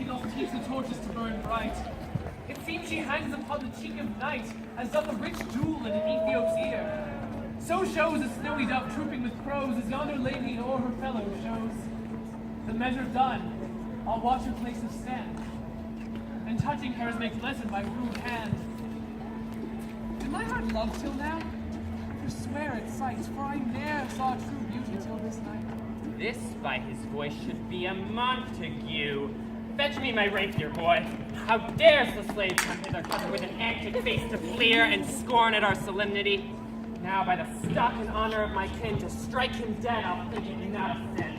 she doth teach the torches to burn bright. It seems she hangs upon the cheek of night, as doth a rich jewel in an Ethiop's ear. So shows a snowy dove trooping with crows, as yonder lady o'er her fellow shows. The measure done, I'll watch her place of stand, and touching hers make blessed by rude hand. Did my heart love till now? I swear at sight, for I ne'er saw true beauty till this night. This, by his voice, should be a Montague. Fetch me my rapier, boy. How dares the slave come hither covered with an anxious face to fleer and scorn at our solemnity? Now, by the stock and honor of my kin, to strike him dead, I'll think it not a sin.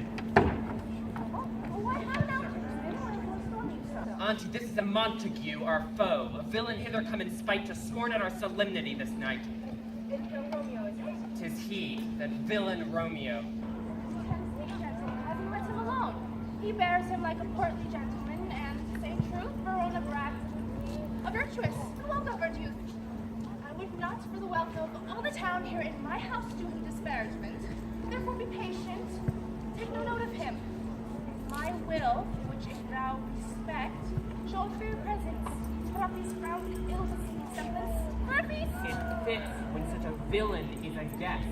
Auntie, this is a Montague, our foe, a villain hither come in spite to scorn at our solemnity this night. Romeo, is it? 'Tis he, that villain Romeo. As he lets him alone. He bears him like a portly gentleman, and to say truth, Verona brags a virtuous, well-governed youth. I would not for the welcome of all the town here in my house do him disparagement. Therefore be patient, take no note of him. My will, which if thou respect, shall offer your presence. Put off these frowns ill-beseeming semblance for a feast. It fits when such a villain is a guest.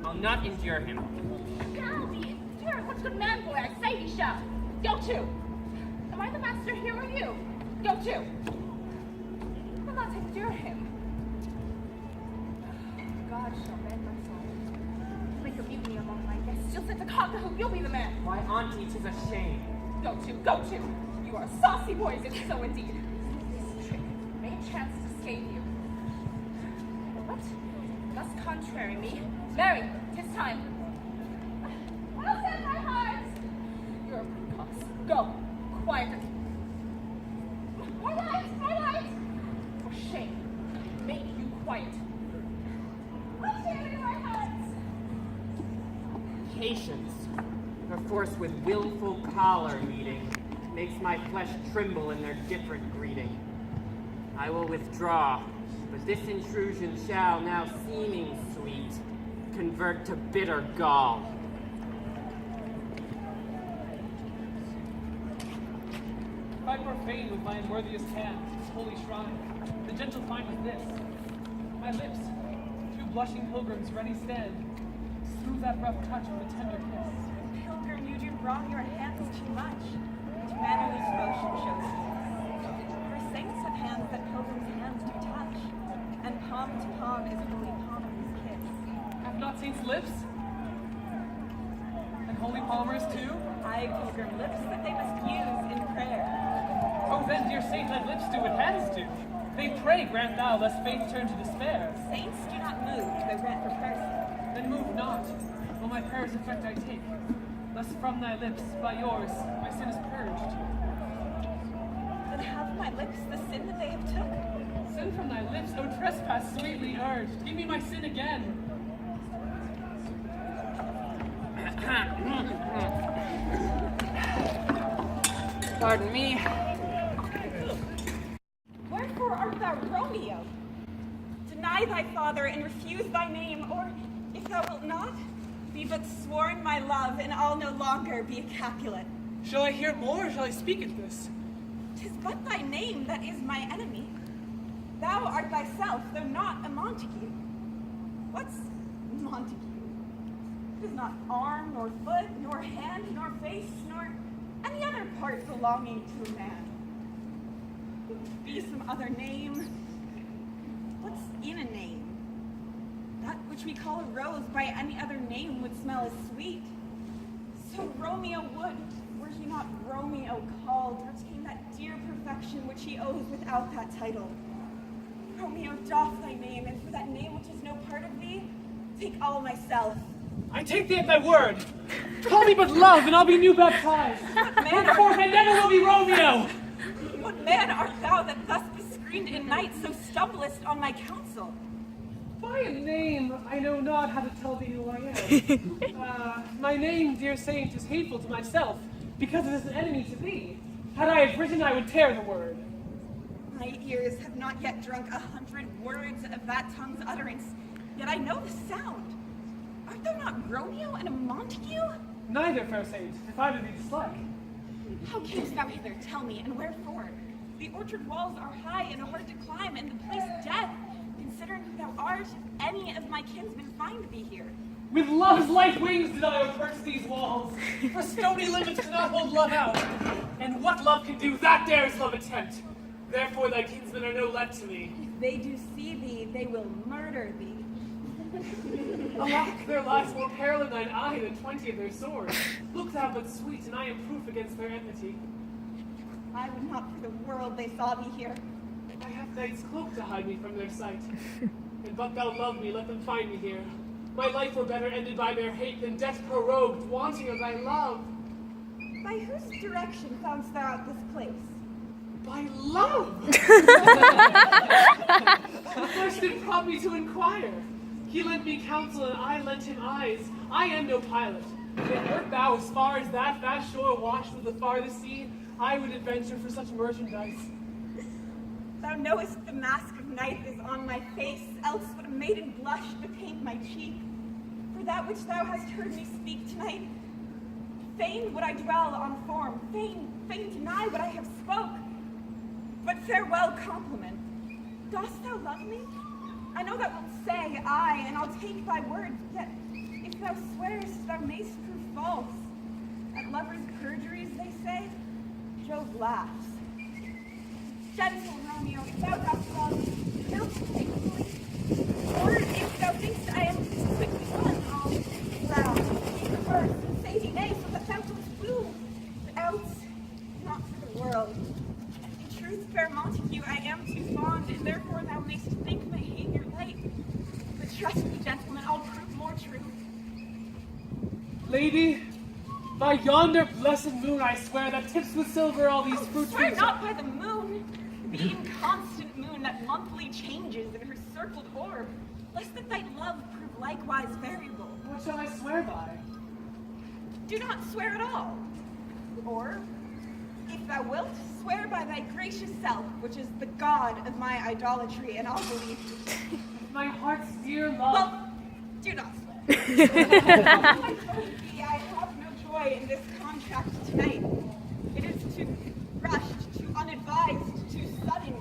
I'll not endure him. Shall be endured. What's good man, boy? I say he shall. Go to. Am I the master here or you? Go to. I'll not endure him. God shall mend my soul. Make a mutiny among my guests. You'll set the cock a hoop. You'll be the man. Why, auntie, 'tis a shame. Go to. Go to. You are saucy boys, if so indeed. This trick may chance to scathe you. What? Thus contrary me. Marry, 'tis time. Well said, my heart. You're a precox. Go, quietly. More light, more light. For shame, make you quiet. Well said, my heart. Patience, perforce with willful choler meeting, makes my flesh tremble in their different greeting. I will withdraw, but this intrusion shall, now seeming sweet, convert to bitter gall. If I profane with my unworthiest hand this holy shrine, the gentle find was this. My lips, two blushing pilgrims ready stand, to smooth that rough touch with a tender kiss. Pilgrim, you do wrong your hands too much. To mannerly devotion shows peace. For saints have hands that pilgrims' hands do touch, and palm to palm is holy palmer's kiss. Have not saints lips? And holy palmers too? Aye, pilgrim, lips that they must use in prayer. Oh then, dear saint, let lips do what hands do. They pray, grant thou, lest faith turn to despair. Saints do not move, though grant for prayers. Then move not, will my prayer's effect I take, lest from thy lips, by yours, my sin is purged. Then have my lips the sin that they have took? Sin from thy lips, O trespass sweetly urged. Give me my sin again. Pardon me. Wherefore art thou Romeo? Deny thy father and refuse thy name, or, if thou wilt not, be but sworn my love, and I'll no longer be a Capulet. Shall I hear more, or shall I speak at this? 'Tis but thy name that is my enemy. Thou art thyself, though not a Montague. What's Montague? It is not arm, nor foot, nor hand, nor face, nor any other part belonging to a man. Be some other name. What's in a name? That which we call a rose by any other name would smell as sweet. So Romeo would, were he not Romeo called, retain that dear perfection which he owes without that title. Romeo, doff thy name, and for that name which is no part of thee, take all myself. I take thee at thy word. Call me but love, and I'll be new baptized. Henceforth I never will be Romeo. What man art thou that thus bescreened in night so stumblest on my counsel? By a name, I know not how to tell thee who I am. My name, dear saint, is hateful to myself, because it is an enemy to thee. Had I had written, I would tear the word. My ears have not yet drunk 100 words of that tongue's utterance, yet I know the sound. Art thou not Romeo and a Montague? Neither, fair saint, if I would be dislike. How camest thou hither? Tell me, and wherefore? The orchard walls are high and hard to climb, and the place death. Considering who thou art, any of my kinsmen find thee here. With love's light wings did I approach these walls, for stony limits cannot hold love out. And what love can do, that dares love attempt. Therefore thy kinsmen are no let to me. If they do see thee, they will murder thee. Alack, there lies more peril in thine eye than 20 of their swords. Look thou but sweet, and I am proof against their enmity. I would not for the world they saw me here. I have night's cloak to hide me from their sight. And but thou love me, let them find me here. My life were better ended by their hate than death prorogued, wanting of thy love. By whose direction foundst thou out this place? By love! First did prompt me to inquire. He lent me counsel and I lent him eyes. I am no pilot. Yet wert thou as far as that vast shore washed with the farthest sea, I would adventure for such merchandise. Thou knowest the mask of night is on my face, else would a maiden blush bepaint my cheek. For that which thou hast heard me speak tonight, fain would I dwell on form, fain deny what I have spoke. But farewell compliment. Dost thou love me? I know thou wilt say aye, and I'll take thy word, yet if thou swearest, thou mayst prove false. At lovers' perjuries, they say, Jove laughs. Gentle Romeo, if thou dost love, wilt faithfully? Or if thou thinkst I am quickly won, I'll loud speak the verse and say thee nay, so that thou dost woo. But else, not for the world. In truth, fair Montague, I am too fond, and therefore thou mayst think my behavior light. But trust me, gentlemen, I'll prove more true. Lady, by yonder blessed moon I swear that tips with silver all these fruit Swear trees. not by the moon, the inconstant moon that monthly changes in her circled orb, lest that thy love prove likewise variable. What shall I swear by? Do not swear at all. Or, if thou wilt, swear by thy gracious self, which is the god of my idolatry, and I'll believe you. My heart's dear love. Well, do not swear. I told thee I have no joy in this contract tonight. It is too rushed, too unadvised, too sudden,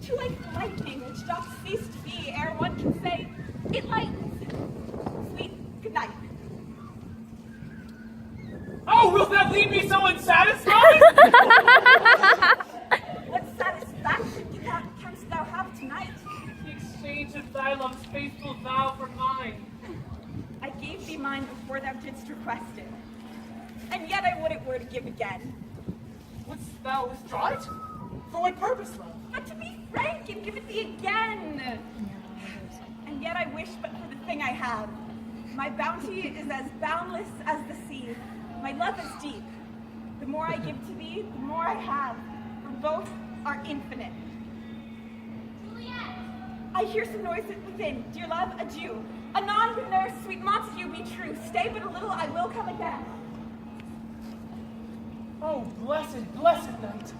too like lightning which doth cease to be ere one can say, it lightens. Sweet, good night. Oh, wilt thou leave me so unsatisfied? What satisfaction canst thou have tonight? The exchange of thy love's faithful vow for mine. I gave thee mine before thou didst request it. And yet I would it were to give again. Wouldst thou withdraw it? For what purpose, love? But to be frank and give it thee again. And yet I wish but for the thing I have. My bounty is as boundless as the sea. My love is deep. The more I give to thee, the more I have. For both are infinite. Juliet! I hear some noise within. Dear love, adieu. Anon, good nurse, sweet Montague, be true. Stay but a little, I will come again. Oh, blessed, blessed night.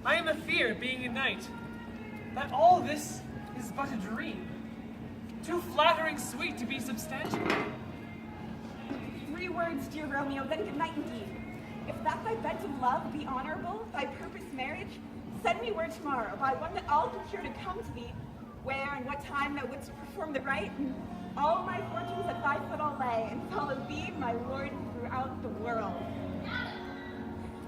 I am afeard, being a knight, that all this is but a dream. Too flattering sweet to be substantial. 3 words, dear Romeo, then good night indeed. If that thy bent of love be honorable, thy purpose marriage, send me word tomorrow by one that I'll procure to come to thee, where and what time thou wouldst perform the rite, and all my fortunes at thy foot I'll lay, and follow thee, my lord, throughout the world.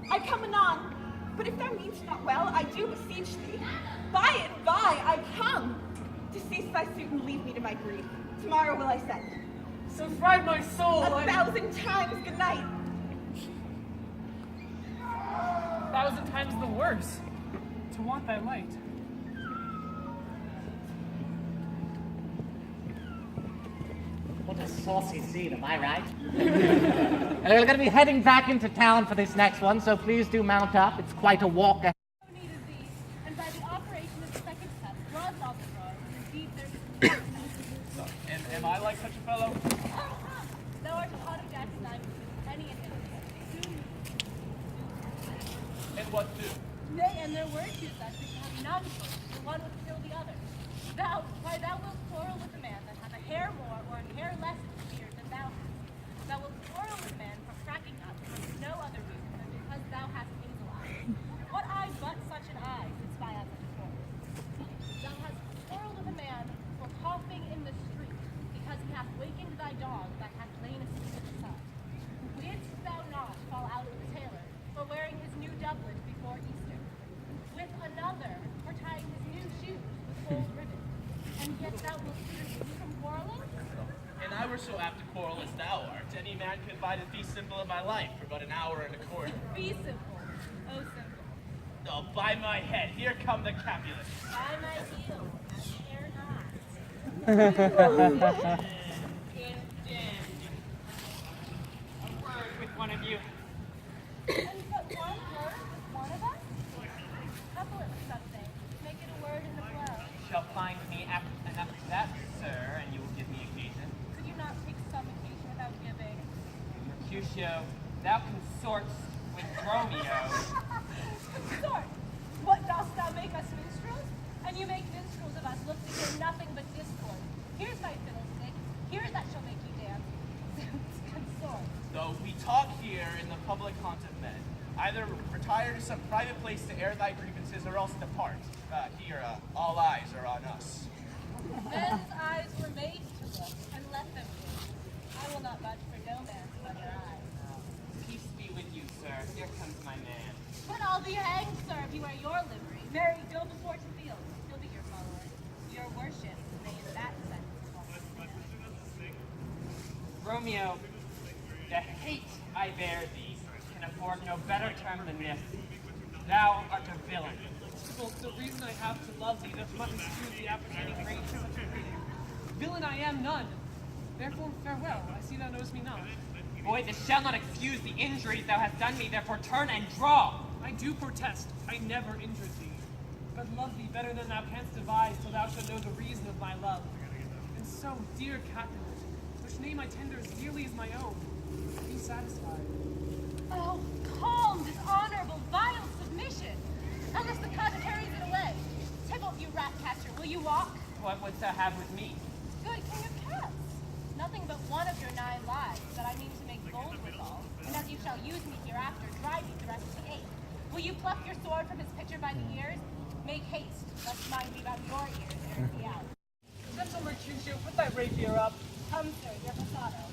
I come anon, but if thou mean'st not well, I do beseech thee. By and by I come, to cease thy suit and leave me to my grief. Tomorrow will I send. So fried my soul, 1,000 times good night. 1,000 times the worse, to want thy light. What a saucy scene, am I right? And we're going to be heading back into town for this next one, so please do mount up. It's quite a walk. No need of these, and by the operation of the second test, draws off the draws, and indeed there is And am I like such a fellow? thou art a pot of Jack's diamonds, any and any. And what do? Nay, and there were two such which have none first, the one would kill the other. Thou wilt quarrel with a man that hath a hair more or an hair less in his beard than thou hast. Thou wilt quarrel with a man for cracking up for no other reason than to nor so apt to quarrel as thou art. Any man could buy the fee simple of my life for but an hour and a quarter. Be simple. Oh, simple. Oh, by my head, here come the Capulets. By my heels, and care not. Condemned. A word with one of you. And but one word with one of us? Couple it with something. Make it a word in the blow. Shall find me apt enough to that, sir, and you will give me occasion. Could you not take some occasion without giving? Mercutio, thou consorts with Romeo. Consort! What dost thou make us minstrels? And you make minstrels of us look to hear nothing but discord. Here's my fiddlestick. Here's that shall make you dance. Consort. Though we talk here in the public haunt of men, either retire to some private place to air thy grievances, or else depart. Here, all eyes are on us. Men's eyes were made to look, and let them be. I will not budge for no man's other eyes. Peace be with you, sir. Here comes my man. But I'll be hanged, sir, if you wear your livery. Marry, go before to field. He'll be your follower. Your worship may in that sense call him. Romeo, the hate I bear thee can afford no better term than this. Thou art a villain. Tybalt, the reason I have to love thee doth much excuse the apprehending range of such a greeting. Villain I am none. Therefore farewell, I see thou knowest me not. Boy, this shall not excuse the injuries thou hast done me, therefore turn and draw. I do protest, I never injured thee, but love thee better than thou canst devise till thou shalt know the reason of my love. And so, dear Capulet, which name I tender as dearly as my own, be satisfied. Oh, calm, dishonorable, vile submission. Unless the cause carries it away. Tybalt, you rat catcher, will you walk? What wouldst thou have with me? Good king of cats. Nothing but one of your 9 lives that I mean to make bold withal, and as you shall use me hereafter, drive you the rest of the 8. Will you pluck your sword from his pitcher by the ears? Make haste, lest mine be about your ears ere it be out. Gentle Mercutio, put thy rapier up. Come, sir, your passado.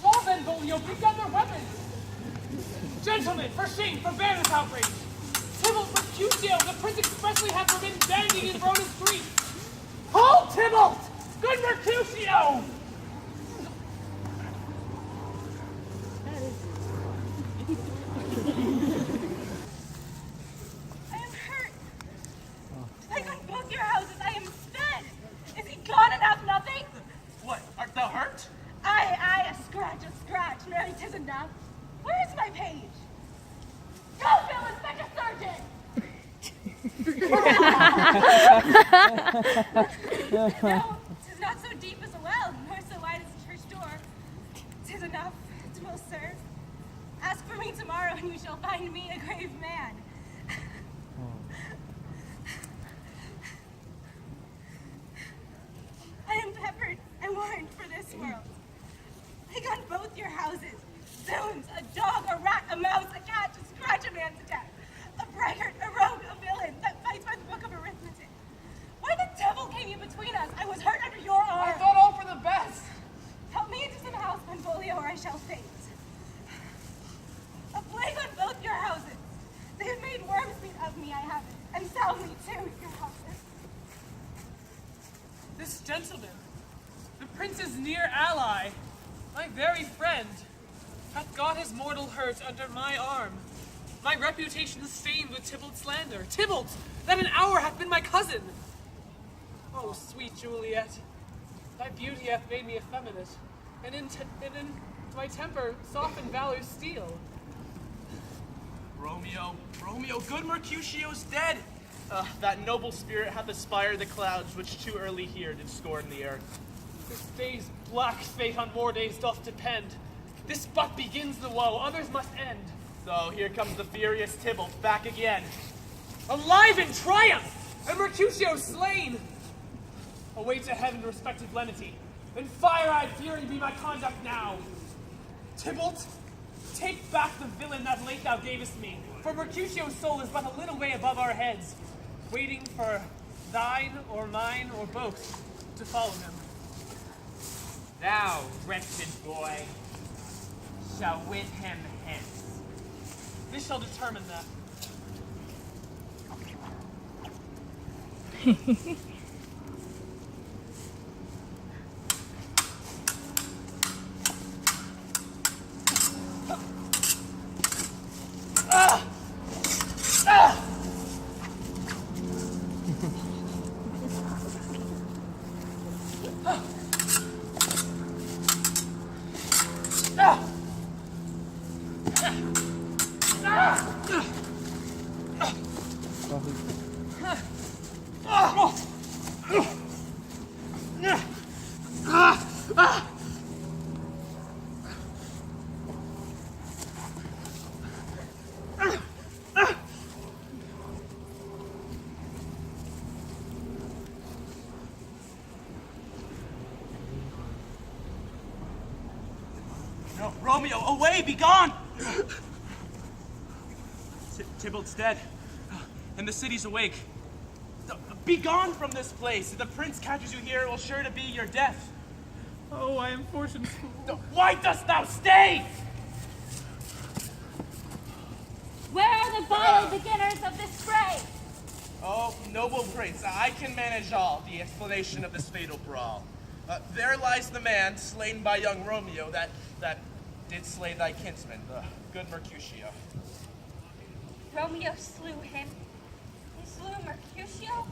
Well then, Bolio, bring down their weapons! Gentlemen, for shame, forbear this outrage! Tybalt, Mercutio, the prince expressly hath forbidden banding in Verona's streets! Hold, Tybalt! Good Mercutio! I am hurt. I got both your houses. I am sped. Is he gone and have nothing? What, art thou hurt? Aye, a scratch. Marry, 'tis enough. Where is my page? Go, villain, fetch a surgeon! No, 'tis not so deep as a well, nor so wide as a church door. 'Tis enough, 'twill serve. Ask for me tomorrow, and you shall find me a grave man. I am peppered and warned for this world. I got both your houses. Zoons, a dog, a rat, a mouse, a cat to scratch a man to death. A braggart, a rogue, a villain that fights by the book of arithmetic. Why the devil came you between us? I was hurt under your arm. I thought all for the best! Help me into some house, Benvolio, or I shall faint. A plague on both your houses. They have made worms meat of me, I have it, and sell me too, your houses. This gentleman, the prince's near ally, my very friend, hath got his mortal hurt under my arm. My reputation stained with Tybalt's slander. Tybalt, that an hour hath been my cousin. Oh, sweet Juliet, thy beauty hath made me effeminate, and in my temper softened valor's steel. Romeo, good Mercutio's dead. That noble spirit hath aspired the clouds, which too early here did scorn the earth. This day's black fate on more days doth depend. This but begins the woe, others must end. So here comes the furious Tybalt back again. Alive in triumph, and Mercutio slain. Away to heaven respected lenity, and fire-eyed fury be my conduct now. Tybalt, take back the villain that late thou gavest me, for Mercutio's soul is but a little way above our heads, waiting for thine or mine or both to follow him. Thou, wretched boy, shall with him hence. This shall determine that. No, Romeo, away, be gone! Tybalt's dead, and the city's awake. Be gone from this place. If the prince catches you here, it will sure to be your death. Oh, I am fortunate. Why dost thou stay? Where are the vile beginners of this fray? Oh, noble prince, I can manage all the explanation of this fatal brawl. There lies the man slain by young Romeo that did slay thy kinsman, the good Mercutio. Romeo slew him. He slew Mercutio?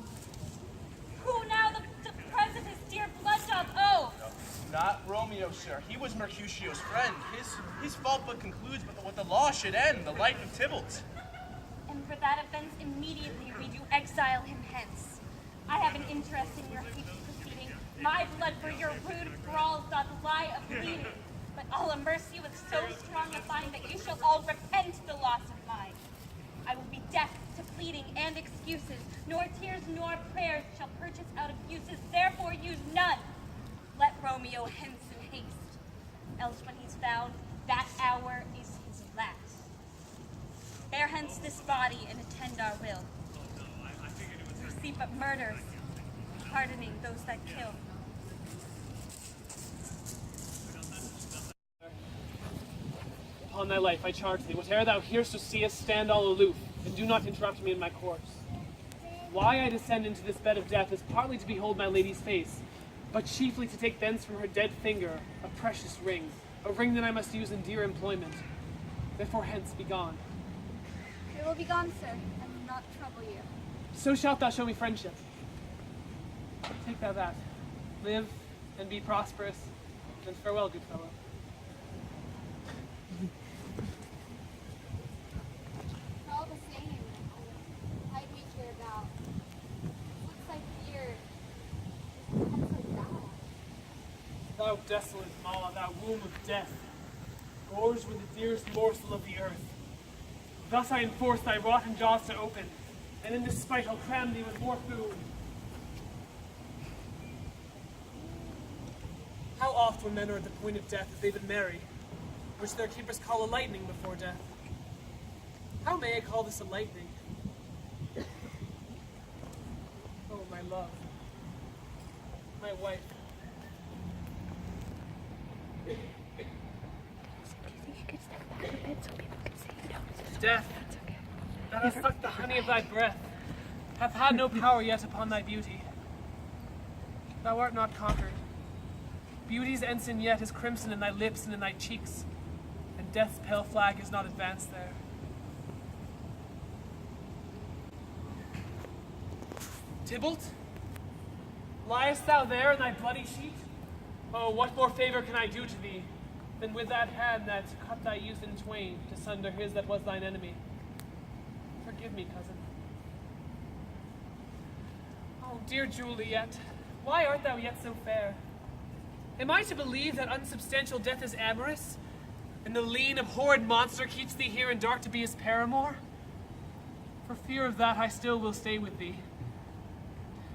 Who now the present his dear blood doth owe? No, not Romeo, sir. He was Mercutio's friend. His fault but concludes but what the law should end, the life of Tybalt. And for that offense immediately we do exile him hence. I have an interest in your future proceeding. My blood for your rude brawls doth lie a bleeding. But I'll immerse you with so strong a fine that you shall all repent the loss of mine. I will be deaf to pleading and excuses, nor tears nor prayers shall purchase out abuses, therefore use none. Let Romeo hence in haste, else when he's found, that hour is his last. Bear hence this body and attend our will. See but murders, pardoning those that kill. Upon thy life, I charge thee, whate'er thou hearest or seest, stand all aloof, and do not interrupt me in my course. Why I descend into this bed of death is partly to behold my lady's face, but chiefly to take thence from her dead finger a precious ring, a ring that I must use in dear employment. Therefore hence be gone. We will be gone, sir, and will not trouble you. So shalt thou show me friendship. Take thou that. Live and be prosperous, and farewell, good fellow. All the same, I'd reach here about. Looks like fear. Hence like that. Thou desolate maw, thou womb of death, gorged with the dearest morsel of the earth. Thus I enforce thy rotten jaws to open, and in this spite I'll cram thee with more food. How oft when men are at the point of death have they been merry, which their keepers call a lightning before death? How may I call this a lightning? Oh, my love, my wife. Death, that hath sucked the honey of thy breath, hath had no power yet upon thy beauty. Thou art not conquered. Beauty's ensign yet is crimson in thy lips and in thy cheeks, and death's pale flag is not advanced there. Tybalt, liest thou there in thy bloody sheet? Oh, what more favor can I do to thee than with that hand that cut thy youth in twain to sunder his that was thine enemy? Forgive me, cousin. Oh, dear Juliet, why art thou yet so fair? Am I to believe that unsubstantial death is amorous, and the lean, abhorred monster keeps thee here in dark to be his paramour? For fear of that, I still will stay with thee,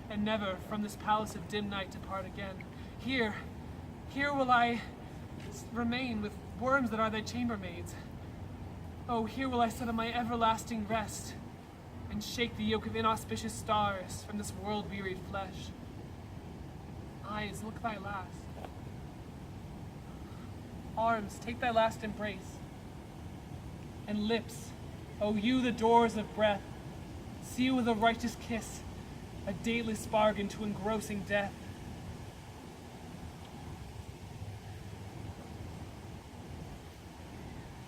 and never from this palace of dim night depart again. Here will I remain with worms that are thy chambermaids. Oh, here will I set on my everlasting rest, and shake the yoke of inauspicious stars from this world-wearied flesh. Eyes, look thy last. Arms, take thy last embrace. And lips, oh, you the doors of breath, seal with a righteous kiss a dayless bargain to engrossing death.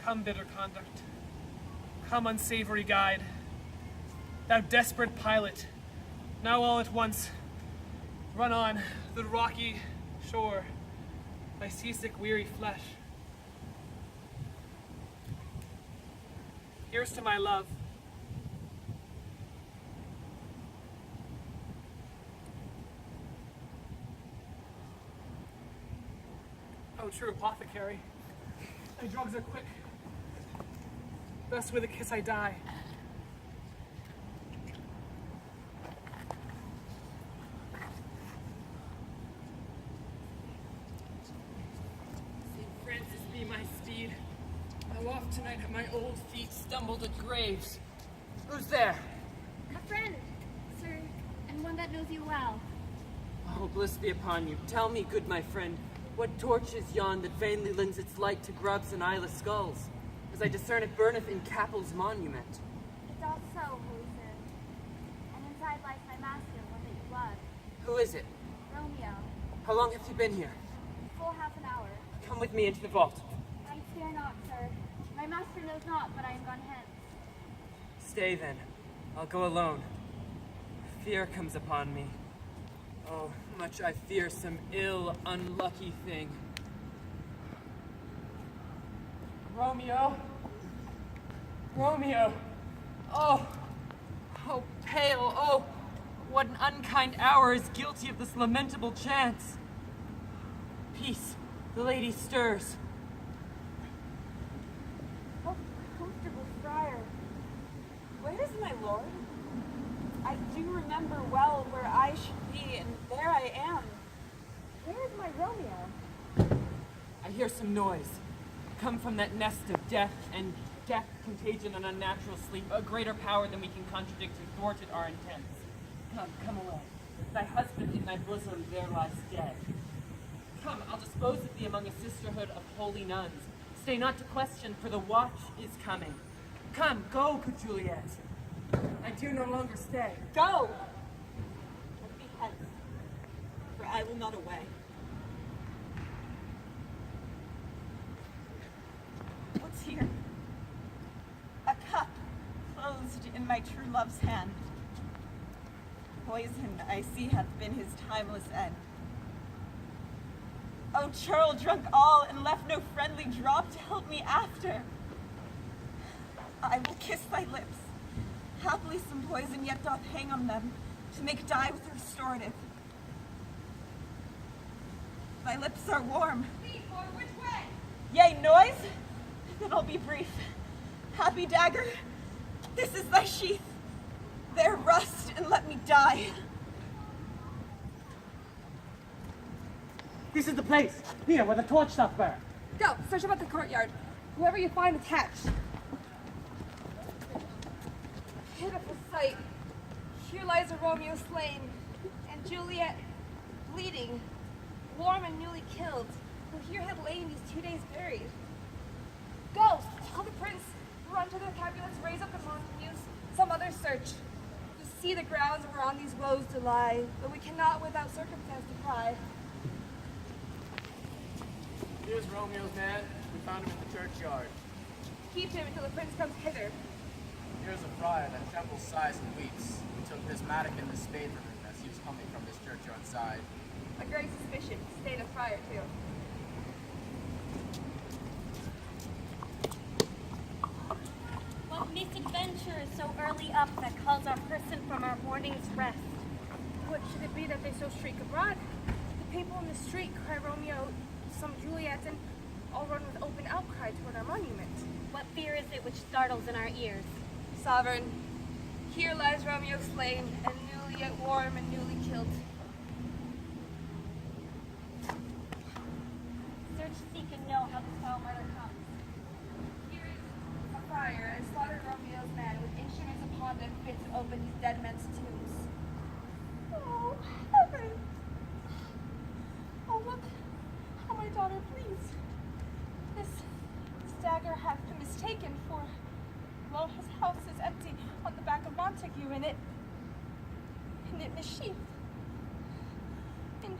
Come, bitter conduct. Come, unsavory guide. Thou desperate pilot, now all at once, run on the rocky shore, thy seasick weary flesh. Here's to my love. Oh, true apothecary, thy drugs are quick. Thus with a kiss I die. St. Francis be my steed. How oft tonight have my old feet stumbled at graves. Who's there? A friend, sir, and one that knows you well. Oh, bliss be upon you. Tell me, good my friend, what torch is yon that vainly lends its light to grubs and eyeless skulls, as I discern it burneth in Capel's monument? It's all so, holy sir. And inside lies my master, one that you love, Who is it? Romeo. How long have you been here? Full half an hour. Come with me into the vault. I fear not, sir. My master knows not, but I am gone hence. Stay then. I'll go alone. Fear comes upon me. Oh, much I fear some ill, unlucky thing. Romeo! Romeo! Oh! Oh, pale! Oh! What an unkind hour is guilty of this lamentable chance! Peace! The lady stirs. Oh, comfortable friar. Where is my lord? I do remember well where I should be, and there I am. Where is my Romeo? I hear some noise. Come from that nest of death, and death, contagion, and unnatural sleep, a greater power than we can contradict and thwarted our intents. Come away. Thy husband in thy bosom there lies dead. Come, I'll dispose of thee among a sisterhood of holy nuns. Stay not to question, for the watch is coming. Come, go, good Juliet. I do no longer stay. Go! Let me hence, for I will not away. What's here? A cup closed in my true love's hand. Poison, I see, hath been his timeless end. Oh, churl drunk all, and left no friendly drop to help me after. I will kiss thy lips. Haply some poison yet doth hang on them, to make dye with restorative. Thy lips are warm. Speak, or which way? Yea, noise? Then I'll be brief. Happy dagger, this is thy sheath. There rust, and let me die. This is the place. Here, where the torch doth burn. Go, search about the courtyard. Whoever you find, attached. Pitiful sight. Here lies a Romeo slain, and Juliet bleeding, warm and newly killed, who here had lain these 2 days buried. Go, tell the prince, run to the Capulets, raise up the Montagues, some other search. You see the grounds whereon these woes to lie, but we cannot without circumstance decry. Here's Romeo's man. We found him in the churchyard. Keep him until the prince comes hither. Here's a friar that trembles, sighs, and weeps. We took this mattock and this spade from him as he was coming from this churchyard side. A great suspicion, stayed a friar too. What misadventure is so early up that calls our person from our morning's rest? What should it be that they so shriek abroad? The people in the street cry Romeo, some Juliet, and all run with open outcry toward our monument. What fear is it which startles in our ears? Sovereign, here lies Romeo slain, and newly yet warm and newly killed. Search, seek, and know how this foul murder comes. Here is a friar, and slaughtered Romeo's man, with instruments upon them fit to open these dead men's tombs. Oh, heaven! Oh, look how my daughter bleeds. This dagger hath been mistaken for, lo, his house is empty on the back of Montague, and knit mischief in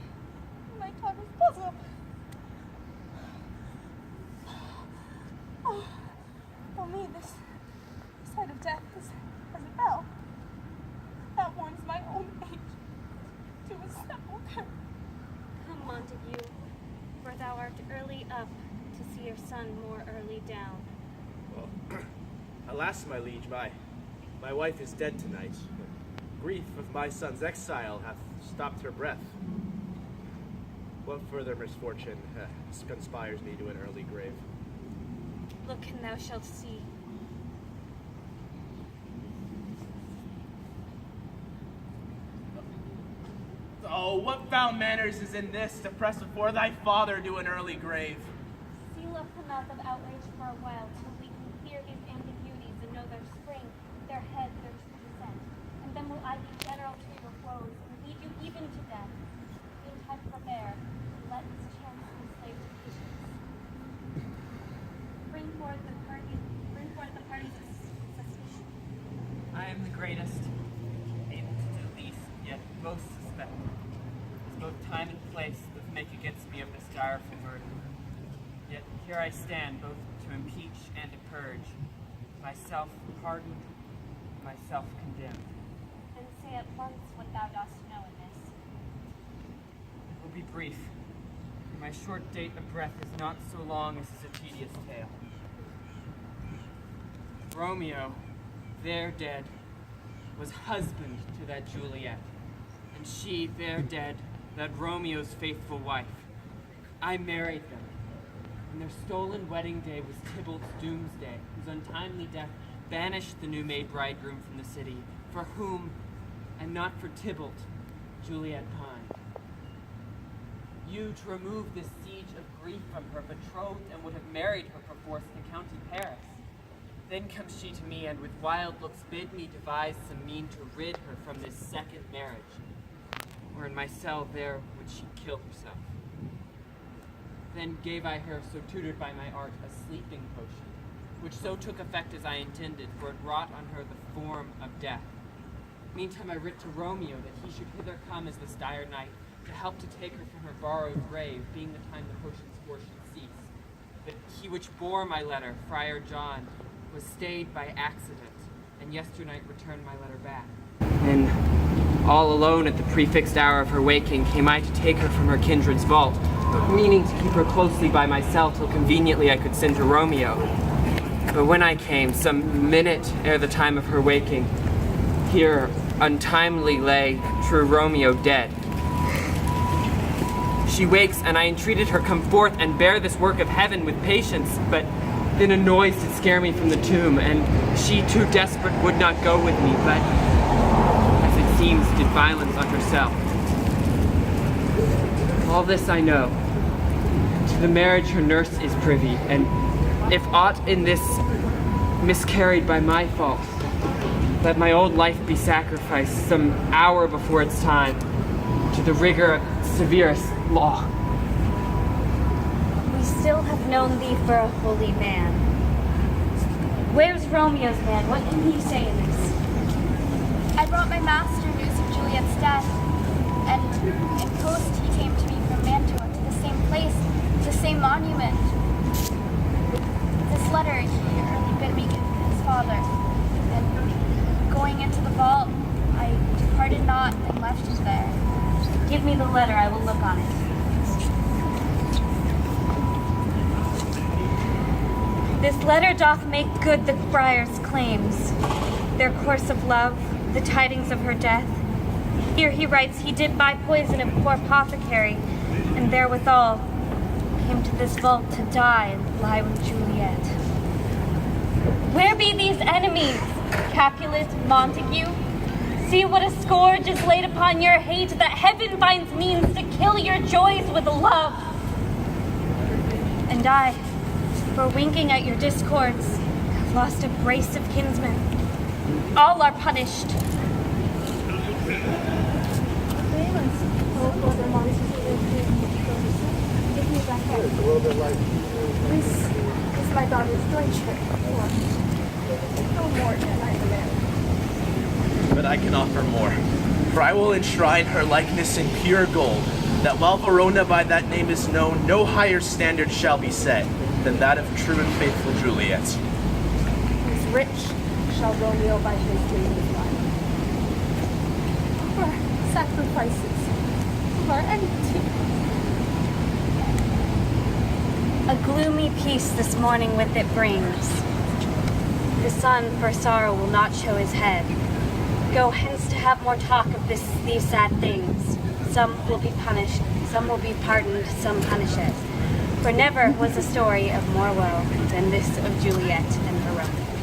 my daughter's bosom. Oh, for me, this sight of death is as a bell that warns my own age to a sepulchre. Come, Montague, for thou art early up to see your son more early down. Well, alas, my liege, my wife is dead tonight. Grief of my son's exile hath stopped her breath. What further misfortune conspires me to an early grave? Look, and thou shalt see. Oh, what foul manners is in this to press before thy father to an early grave? Seal up the mouth of outrage for a while, till we can clear these ambiguities and know their spring, their head, their true descent. And then will I be general to your woes, and lead you even to death. In time forbear, and let this chance enslave to patience. Bring forth the parties of suspicion. I am the greatest, able to do least, yet most suspected. As both time and place doth make against me of this direful burden. Yet here I stand, both to impeach and to purge, myself pardoned, myself condemned. And say at once what thou dost know in this. It will be brief. My short date of breath is not so long as is a tedious tale. Romeo, there dead, was husband to that Juliet, and she, there dead, that Romeo's faithful wife. I married them, and their stolen wedding day was Tybalt's doomsday, whose untimely death banished the new-made bridegroom from the city, for whom, and not for Tybalt, Juliet pined. You, to remove this siege of grief from her, betrothed and would have married her perforce in county Paris. Then comes she to me, and with wild looks bid me devise some mean to rid her from this second marriage, or in my cell there would she kill herself. Then gave I her, so tutored by my art, a sleeping potion, which so took effect as I intended, for it wrought on her the form of death. Meantime I writ to Romeo that he should hither come as this dire night, to help to take her from her borrowed grave, being the time the potion's force should cease. But he which bore my letter, Friar John, was stayed by accident, and yesternight returned my letter back. And all alone at the prefixed hour of her waking, came I to take her from her kindred's vault, meaning to keep her closely by myself till conveniently I could send to Romeo. But when I came, some minute ere the time of her waking, here untimely lay true Romeo dead. She wakes, and I entreated her come forth and bear this work of heaven with patience, but then a noise did scare me from the tomb, and she, too desperate, would not go with me, but, as it seems, did violence on herself. All this I know. To the marriage her nurse is privy, and if aught in this miscarried by my fault, let my old life be sacrificed some hour before its time to the rigor of severest law. We still have known thee for a holy man. Where's Romeo's man? What can he say in this? I brought my master news of Juliet's death, and in post he came to me from Mantua, to the same place, the same monument. This letter he early bid me give to his father, and going into the vault, I departed not and left him there. Give me the letter, I will look on it. This letter doth make good the friar's claims, their course of love, the tidings of her death. Here he writes he did buy poison of poor apothecary, and therewithal came to this vault to die and lie with Juliet. Where be these enemies, Capulet, Montague? See what a scourge is laid upon your hate, that heaven finds means to kill your joys with love. And I, for winking at your discords, have lost a brace of kinsmen. All are punished. This is my daughter's jointure. No more can I demand. But I can offer more. For I will enshrine her likeness in pure gold, that while Verona by that name is known, no higher standard shall be set than that of true and faithful Juliet. Whose rich shall Romeo by his daily life. For sacrifices are empty. A gloomy peace this morning with it brings. The sun for sorrow will not show his head. Go hence to have more talk of these sad things. Some will be punished, some will be pardoned, some punished. For never was a story of more woe than this of Juliet and Verona.